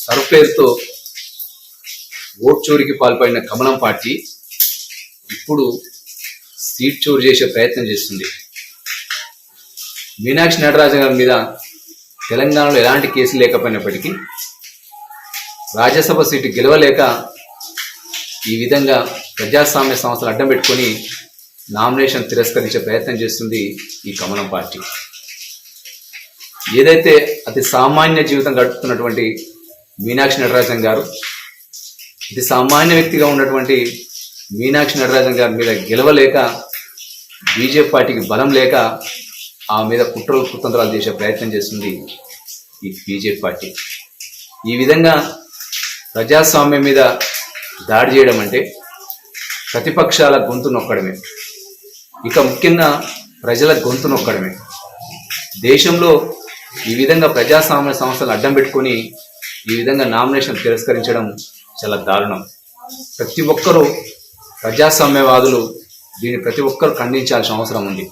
సర్ప్లేస్తో vote చోరీకి పాల్పడిన కమలం పార్టీ ఇప్పుడు సీట్ చోరీ చేసే ప్రయత్నం చేస్తుంది. మీనాక్షి నటరాజన్ గారి మీద తెలంగాణలో ఎలాంటి కేసులు లేకపోయినప్పటికీ రాజ్యసభ సీటు గెలవలేక ఈ విధంగా ప్రజాస్వామ్య సంస్థలు అడ్డం పెట్టుకొని నామినేషన్ తిరస్కరించే ప్రయత్నం చేస్తుంది ఈ కమలం పార్టీ. ఏదైతే అతి సామాన్య జీవితం గడుపుతున్నటువంటి మీనాక్షి నటరాజన్ గారు, అతి సామాన్య వ్యక్తిగా ఉన్నటువంటి మీనాక్షి నటరాజన్ గారి మీద గెలవలేక బీజేపీ పార్టీకి బలం లేక ఆ మీద కుట్రలు కుతంత్రాలు చేసే ప్రయత్నం చేస్తుంది ఈ బీజేపీ పార్టీ. ఈ విధంగా ప్రజాస్వామ్యం మీద దాడి చేయడం అంటే ప్రతిపక్షాల గొంతు నొక్కడమే, ఇక ముఖ్యంగా ప్రజల గొంతు నొక్కడమే. దేశంలో ఈ విధంగా ప్రజాస్వామ్య సంస్థలు అడ్డం పెట్టుకొని ఈ విధంగా నామినేషన్ తిరస్కరించడం చాలా దారుణం. ప్రతి ఒక్కరూ ప్రజాస్వామ్యవాదులు దీన్ని ప్రతి ఒక్కరూ ఖండించాల్సిన అవసరం ఉంది.